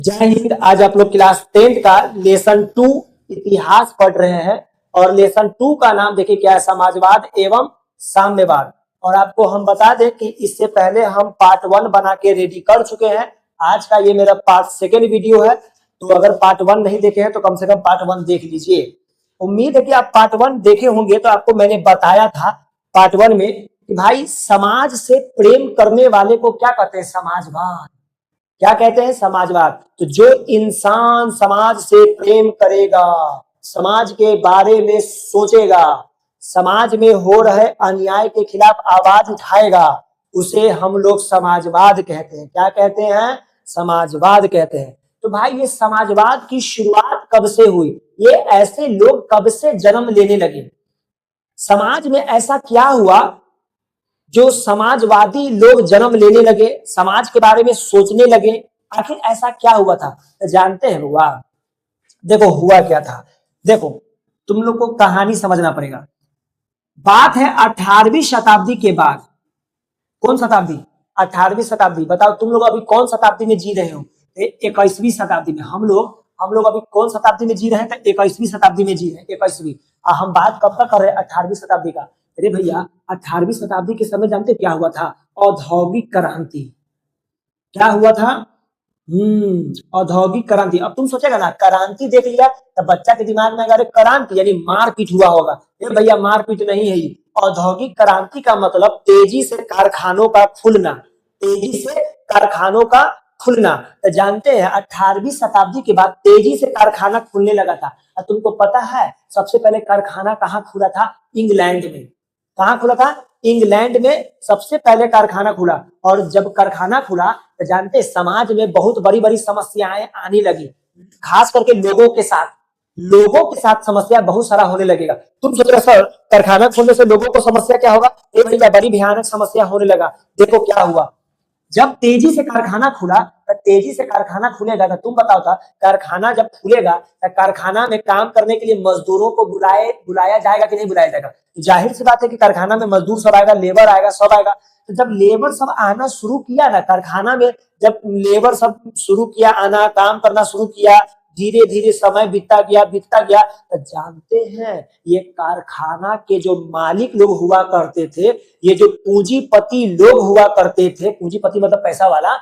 जय हिंद। आज आप लोग क्लास 10 का लेसन 2 इतिहास पढ़ रहे हैं और लेसन 2 का नाम देखिए क्या है, समाजवाद एवं साम्यवाद। और आपको हम बता दें कि इससे पहले हम पार्ट 1 बना के रेडी कर चुके हैं। आज का ये मेरा पार्ट 2 वीडियो है, तो अगर पार्ट 1 नहीं देखे हैं तो कम से कम पार्ट 1 देख लीजिए। उम्मीद है कि आप पार्ट 1 देखे होंगे। तो आपको मैंने बताया था पार्ट 1 में कि भाई समाज से प्रेम करने वाले को क्या कहते हैं, समाजवाद। क्या कहते हैं, समाजवाद। तो जो इंसान समाज से प्रेम करेगा, समाज के बारे में सोचेगा, समाज में हो रहे अन्याय के खिलाफ आवाज उठाएगा, उसे हम लोग समाजवाद कहते हैं। क्या कहते हैं, समाजवाद कहते हैं। तो भाई ये समाजवाद की शुरुआत कब से हुई, ये ऐसे लोग कब से जन्म लेने लगे, समाज में ऐसा क्या हुआ जो समाजवादी लोग जन्म लेने लगे, समाज के बारे में सोचने लगे। आखिर ऐसा क्या हुआ था, तो जानते हैं हुआ। देखो हुआ क्या था, देखो तुम लोग को कहानी समझना पड़ेगा। बात है 18वीं शताब्दी के बाद। कौन शताब्दी, 18वीं शताब्दी। बताओ तुम लोग अभी कौन शताब्दी में जी रहे हो, 21वीं शताब्दी में। हम लोग अभी कौन शताब्दी में जी रहे हैं, तो 21वीं शताब्दी में जी रहे हैं, 21वीं। हम बात कब तक कर रहे हैं, 18वीं शताब्दी का। अरे भैया 18वीं शताब्दी के समय जानते क्या हुआ था, औद्योगिक क्रांति। क्या हुआ था, औद्योगिक क्रांति। अब तुम सोचेगा ना, क्रांति देख लिया तो बच्चा के दिमाग में अगर क्रांति यानी मारपीट हुआ होगा। ये भैया मारपीट नहीं है। औद्योगिक क्रांति का मतलब तेजी से कारखानों का खुलना, तेजी से कारखानों का खुलना। तो जानते हैं 18वीं शताब्दी के बाद तेजी से कारखाना खुलने लगा था। और तुमको पता है सबसे पहले कारखाना कहाँ खुला था, इंग्लैंड में। कहाँ खुला था, इंग्लैंड में सबसे पहले कारखाना खुला। और जब कारखाना खुला तो जानते समाज में बहुत बड़ी बड़ी समस्याएं आने लगी, खास करके लोगों के साथ समस्या बहुत सारा होने लगेगा। तुम सोच रहे सर कारखाना खोलने से लोगों को समस्या क्या होगा, एक भैया बड़ी भयानक समस्या होने लगा। देखो क्या हुआ, जब तेजी से कारखाना खुला, तो तेजी से कारखाना खुलेगा तो तुम बताओ था, कारखाना जब खुलेगा तो कारखाना में काम करने के लिए मजदूरों को बुलाया जाएगा कि नहीं बुलाया जाएगा। जाहिर सी बात है कि कारखाना में मजदूर सब आएगा, लेबर आएगा, सब आएगा। तो जब लेबर सब आना शुरू किया ना कारखाना में, जब लेबर सब शुरू किया आना, काम करना शुरू किया, धीरे धीरे समय बीतता गया। तो जानते हैं ये कारखाना के जो मालिक लोग हुआ करते थे, ये जो पूंजीपति लोग हुआ करते थे, पूंजीपति मतलब पैसा वाला,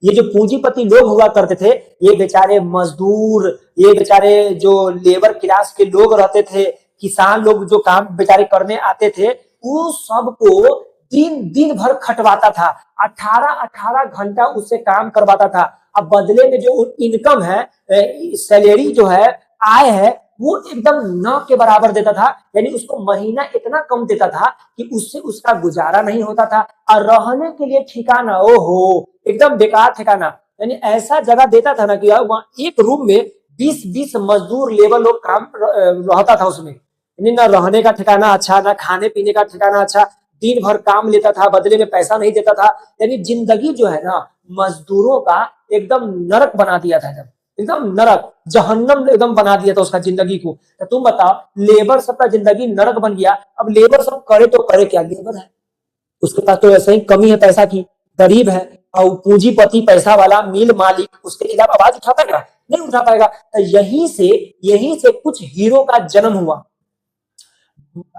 ये जो पूंजीपति लोग हुआ करते थे, ये बेचारे मजदूर, ये बेचारे जो लेबर क्लास के लोग रहते थे, किसान लोग जो काम बेचारे करने आते थे, वो सबको दिन भर खटवाता था। 18 घंटा उससे काम करवाता था। अब बदले में जो इनकम है, सैलरी जो है, आय है, वो एकदम न के बराबर देता था। यानी उसको महीना इतना कम देता था कि उससे उसका गुजारा नहीं होता था। और रहने के लिए ठिकाना, ओहो एकदम बेकार ठिकाना। यानी ऐसा जगह देता था ना कि वहां एक रूम में 20 मजदूर लेबर लोग काम रहता था उसमें। यानी ना रहने का ठिकाना अच्छा, ना खाने पीने का ठिकाना अच्छा, दिन भर काम लेता था, बदले में पैसा नहीं देता था। यानी जिंदगी जो है ना मजदूरों का एकदम नरक बना दिया था, एकदम नरक, जहन्नम एकदम बना दिया था उसका जिंदगी को। तो तुम बताओ लेबर सबका जिंदगी नरक बन गया। अब लेबर सब करे तो करे क्या, लेबर है उसके पास तो ऐसे ही कमी है पैसा की, गरीब है, और पूंजीपति पैसा वाला मिल मालिक उसके खिलाफ आवाज उठा पाएगा, नहीं उठा पाएगा। तो यहीं से कुछ हीरो का जन्म हुआ।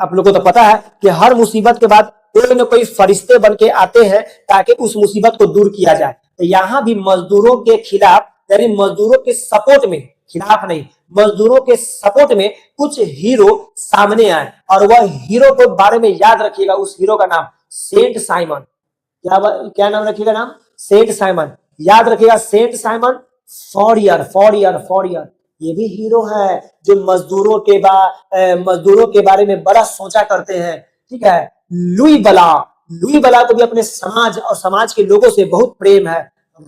आप लोगों को तो पता है कि हर मुसीबत के बाद कोई न कोई फरिश्ते बन के आते हैं ताकि उस मुसीबत को दूर किया जाए। तो यहाँ भी मजदूरों के खिलाफ, यानी मजदूरों के सपोर्ट में, खिलाफ नहीं, मजदूरों के सपोर्ट में कुछ हीरो सामने आए। और वह हीरो को बारे में याद रखिएगा, उस हीरो का नाम सेंट साइमन। क्या नाम रखिएगा, नाम सेंट साइमन। याद रखिएगा सेंट साइमन फॉरियर। ये भी हीरो है जो मजदूरों के बारे में बड़ा सोचा करते हैं। ठीक है, लुई बला को भी अपने समाज और समाज के लोगों से बहुत प्रेम है।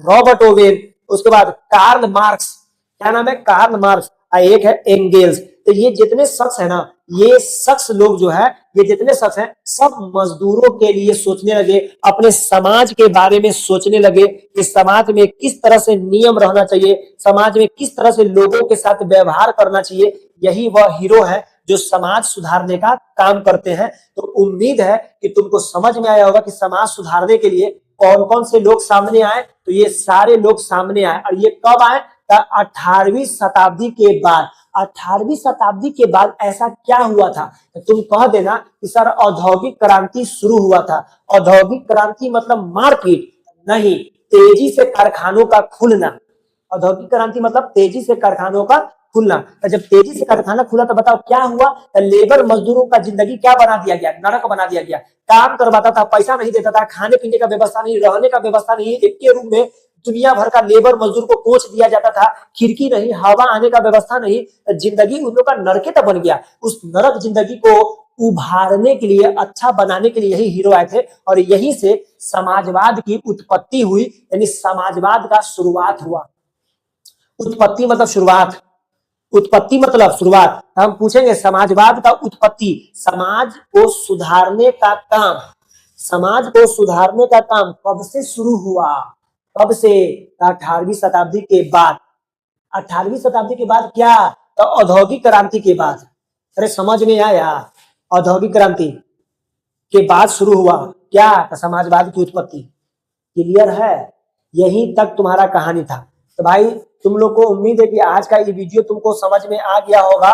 रॉबर्ट ओवेन, उसके बाद कार्ल मार्क्स, क्या नाम है, कार्ल मार्क्स, एक है एंगेल्स। तो ये जितने शख्स है ना, ये शख्स लोग जो है, ये जितने शख्स हैं, सब मजदूरों के लिए सोचने लगे, अपने समाज के बारे में सोचने लगे कि समाज में किस तरह से नियम रहना चाहिए, समाज में किस तरह से लोगों के साथ व्यवहार करना चाहिए। यही वह हीरो है जो समाज सुधारने का काम करते हैं। तो उम्मीद है कि तुमको समझ में आया होगा कि समाज सुधारने के लिए कौन कौन से लोग सामने आए। तो ये सारे लोग सामने आए, और ये कब आए? 18वीं शताब्दी के बाद। 18वीं शताब्दी के बाद ऐसा क्या हुआ था? तो तुम कह देना कि सर औद्योगिक क्रांति शुरू हुआ था। औद्योगिक क्रांति मतलब मारपीट नहीं, तेजी से कारखानों का खुलना। औद्योगिक क्रांति मतलब तेजी से कारखानों का खुलना। तो जब तेजी से कारखाना खुला तो बताओ क्या हुआ? तो लेबर मजदूरों का जिंदगी क्या बना दिया गया? नरक बना दिया गया। काम करवाता था, पैसा नहीं देता था, खाने पीने का व्यवस्था नहीं, रहने का व्यवस्था नहीं, एक के रूम में दुनिया भर का लेबर मजदूर को कोच दिया जाता था, खिड़की नहीं, हवा आने का व्यवस्था नहीं, जिंदगी उन लोग का नरके तक बन गया। उस नरक जिंदगी को उभारने के लिए, अच्छा बनाने के लिए यही हीरो आए थे, और यहीं से समाजवाद की उत्पत्ति हुई, यानी समाजवाद का शुरुआत हुआ। उत्पत्ति मतलब शुरुआत, उत्पत्ति मतलब शुरुआत। हम पूछेंगे समाजवाद का उत्पत्ति, समाज को सुधारने का काम, समाज को सुधारने का काम कब से शुरू हुआ? कब से? 18वीं शताब्दी के बाद। 18वीं शताब्दी के बाद क्या? तो औद्योगिक क्रांति के बाद। अरे समझ में आया? औद्योगिक क्रांति के बाद शुरू हुआ क्या? तो समाजवाद की उत्पत्ति। क्लियर है? यहीं तक तुम्हारा कहानी था। तो भाई तुम लोग को उम्मीद है कि आज का ये वीडियो तुमको समझ में आ गया होगा।